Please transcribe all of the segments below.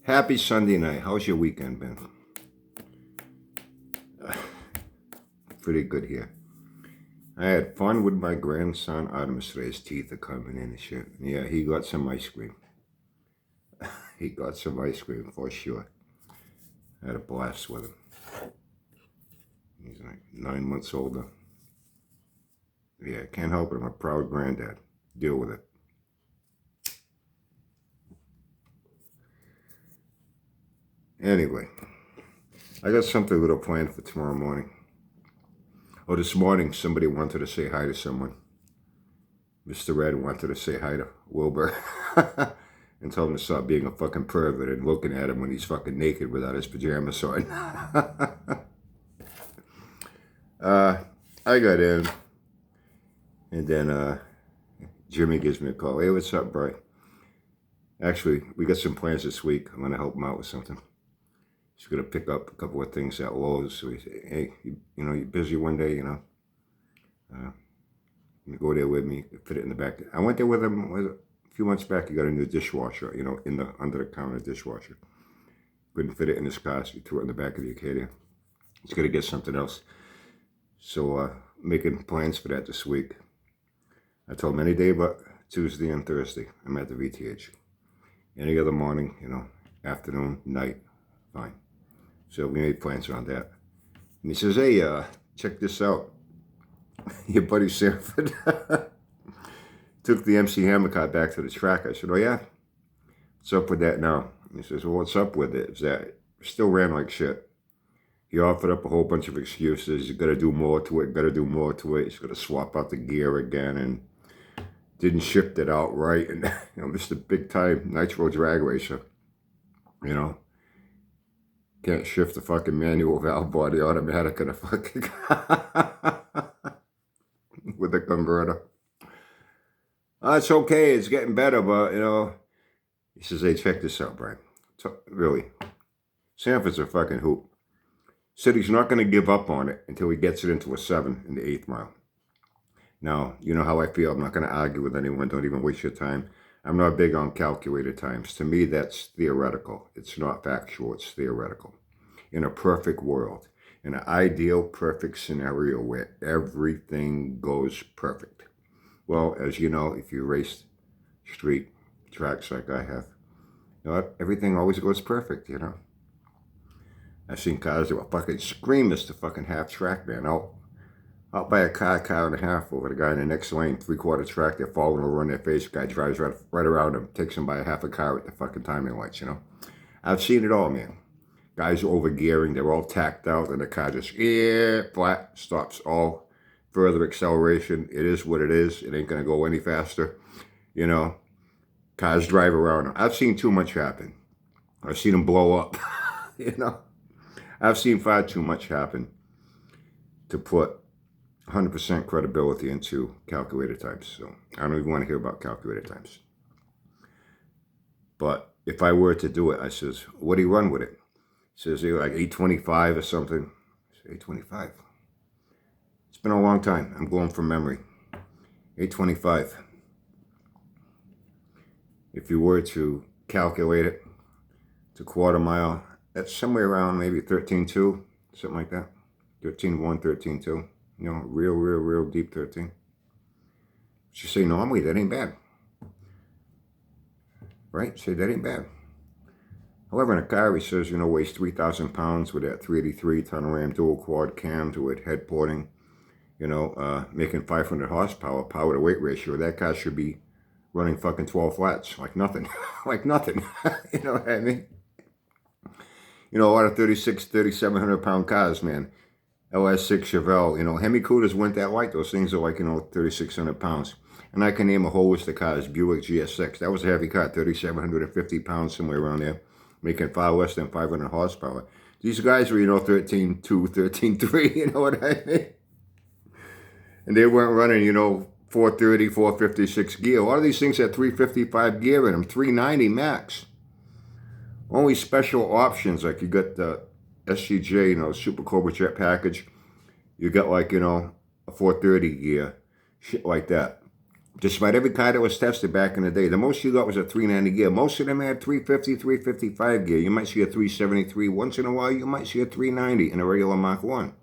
Happy Sunday night. How's your weekend been? Pretty good here. I had fun with my grandson Artemis today. His teeth are coming in and shit. Yeah, he got some ice cream. He got some ice cream for sure. I had a blast with him. He's like 9 months older. Yeah, can't help it. I'm a proud granddad. Deal with it. Anyway, I got something a little planned for tomorrow morning. Oh, this morning somebody wanted to say hi to someone. Mr. Red wanted to say hi to Wilbur and told him to stop being a fucking pervert and looking at him when he's fucking naked without his pajamas on. I got in, and then Jimmy gives me a call. Hey, what's up, bro? Actually, we got some plans this week. I'm going to help him out with something. He's going to pick up a couple of things at Lowe's. So he said, hey, you're busy one day, you go there with me, fit it in the back. I went there with him a few months back. He got a new dishwasher, in the under the counter dishwasher. Couldn't fit it in his car, so he threw it in the back of the Acadia. He's gonna get something else. So making plans for that this week. I told him any day but Tuesday and Thursday. I'm at the VTH. Any other morning, afternoon, night, fine. So we made plans around that. And he says, hey, check this out. Your buddy Sanford took the MC Hammer car back to the track. I said, oh yeah? What's up with that now? And he says, well, what's up with it? Is that it still ran like shit. He offered up a whole bunch of excuses. You got to do more to it, got to do more to it. He's got to swap out the gear again and didn't shift it out right. And, Mr. Big Time Nitro Drag Racer, can't shift the fucking manual valve body automatic in a fucking with the converter. It's okay, it's getting better, but he says, hey, check this out, Brian. So, really, Sanford's a fucking hoop. Said he's not going to give up on it until he gets it into a 7 in the 8th mile. Now, you know how I feel. I'm not going to argue with anyone. Don't even waste your time. I'm not big on calculated times. To me, that's theoretical. It's not factual. It's theoretical. In a perfect world, in an ideal, perfect scenario where everything goes perfect. Well, as you know, if you race street tracks like I have, everything always goes perfect, I've seen cars that were fucking screamers to fucking half track, man. Out by a car and a half over the guy in the next lane, 3/4 track, they're falling over on their face. Guy drives right around them, takes them by a half a car with the fucking timing lights, I've seen it all, man. Guys are over gearing, they're all tacked out, and the car just, flat, stops all further acceleration. It is what it is. It ain't going to go any faster. Cars drive around them. I've seen too much happen. I've seen them blow up. I've seen far too much happen to put 100% credibility into calculated times. So I don't even want to hear about calculated times. But if I were to do it, I says, what do you run with it? He says, like 825 or something. I say, 825. It's been a long time. I'm going from memory. 825. If you were to calculate it to quarter mile, that's somewhere around maybe 13.2, something like that. 13.1, 13.2. Real deep 13. But you say normally that ain't bad. Right? Say that ain't bad. However, in a car, he says, weighs 3,000 pounds with that 383 ton Ram dual quad cams with head porting, making 500 horsepower, power to weight ratio. That car should be running fucking 12 flats, like nothing. Like nothing. You know what I mean? A lot of 3,700 pound cars, man. LS6 Chevelle, Hemi Cooters weren't that light. Those things are like, 3,600 pounds. And I can name a whole list of cars. Buick GSX, that was a heavy car, 3,750 pounds, somewhere around there, making far less than 500 horsepower. These guys were, 13.2, 13.3, you know what I mean? And they weren't running, 430, 456 gear. A lot of these things had 355 gear in them, 390 max. Only special options, like you got the SCJ, Super Cobra Jet package. You got like, a 430 gear, shit like that. Just about every car that was tested back in the day. The most you got was a 390 gear. Most of them had 350, 355 gear. You might see a 373. Once in a while, you might see a 390 in a regular Mach 1. You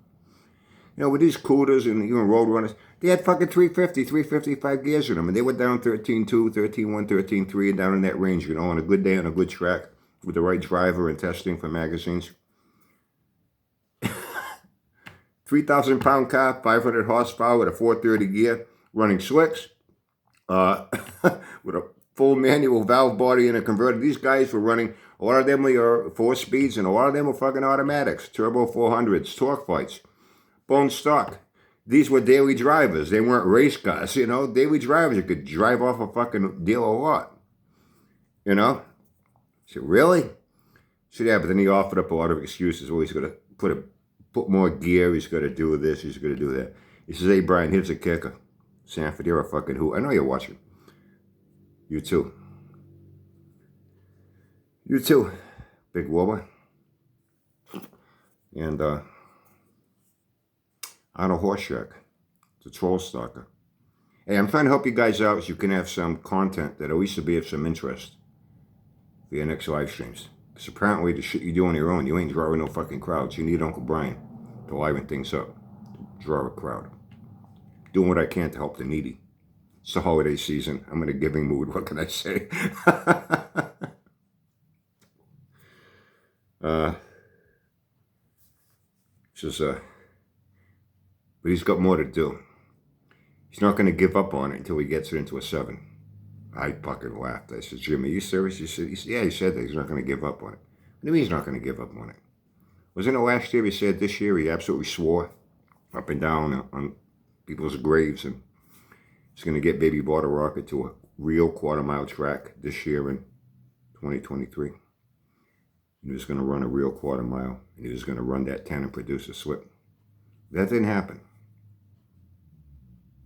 know, with these Cooters and even Roadrunners, they had fucking 350, 355 gears in them. And they were down 13.2, 13.1, 13.3, and down in that range, you know, on a good day, on a good track, with the right driver and testing for magazines. 3,000 pound car, 500 horsepower with a 430 gear, running slicks, with a full manual valve body and a converter. These guys were running, a lot of them were 4-speeds, and a lot of them were fucking automatics, turbo 400s, torque fights, bone stock. These were daily drivers. They weren't race cars, you know, daily drivers. You could drive off a fucking dealer lot, you know. I said, really? So yeah, but then he offered up a lot of excuses. Well, he's going to put more gear. He's going to do this. He's going to do that. He says, hey, Brian, here's a kicker. Sanford, you're a fucking who. I know you're watching. You too. You too, big woman. And on a horse shark. It's a troll stalker. Hey, I'm trying to help you guys out so you can have some content that at least will be of some interest for your next live streams. Because apparently the shit you do on your own, you ain't drawing no fucking crowds. You need Uncle Brian to liven things up, to draw a crowd. Doing what I can to help the needy. It's the holiday season. I'm in a giving mood. What can I say? But he's got more to do. He's not going to give up on it until he gets it into a 7. I fucking laughed. I said, Jimmy, are you serious? He said, yeah, he said that he's not going to give up on it. What do you mean he's not going to give up on it? Wasn't it last year he said this year he absolutely swore up and down on people's graves, and he's going to get Baby Border Rocket to a real quarter-mile track this year in 2023. He was going to run a real quarter mile, and he was going to run that 10 and produce a slip. That didn't happen.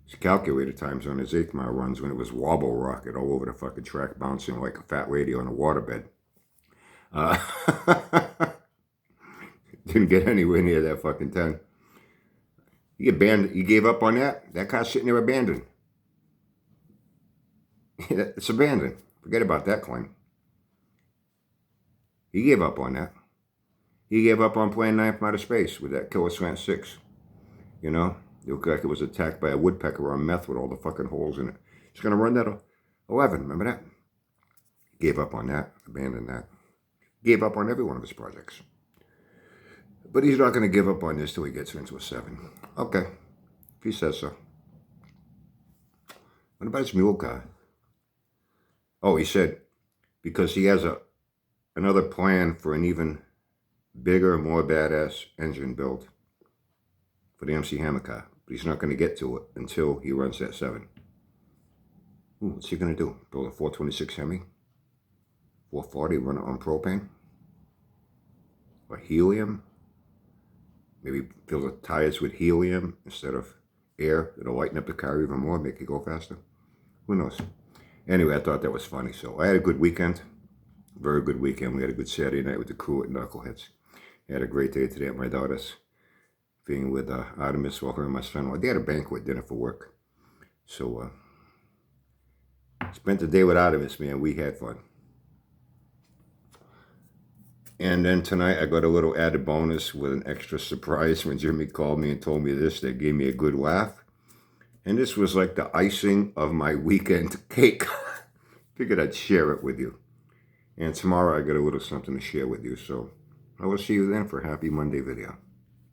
His calculated times on his 8th mile runs when it was wobble rocket all over the fucking track, bouncing like a fat lady on a waterbed. Didn't get anywhere near that fucking 10. He gave up on that. That car's sitting there abandoned. It's abandoned. Forget about that claim. He gave up on that. He gave up on playing 9th from outer space with that Killer Slant 6. You know, it looked like it was attacked by a woodpecker on meth with all the fucking holes in it. He's going to run that 11. Remember that? Gave up on that. Abandoned that. Gave up on every one of his projects. But he's not going to give up on this till he gets into a 7. Okay. If he says so. What about his mule car? Oh, he said because he has another plan for an even bigger, more badass engine build for the MC Hammer car. But he's not going to get to it until he runs that 7. Ooh, what's he going to do? Build a 426 Hemi? 440, run it on propane? Or helium? Maybe fill the tires with helium instead of air. It'll lighten up the car even more, make it go faster. Who knows? Anyway, I thought that was funny. So I had a good weekend. Very good weekend. We had a good Saturday night with the crew at Knuckleheads. I had a great day today at my daughter's, being with Artemis while her and my son. They had a banquet dinner for work. So spent the day with Artemis, man. We had fun. And then tonight I got a little added bonus with an extra surprise when Jimmy called me and told me this. That gave me a good laugh. And this was like the icing of my weekend cake. Figured I'd share it with you. And tomorrow I got a little something to share with you. So I will see you then for a happy Monday video.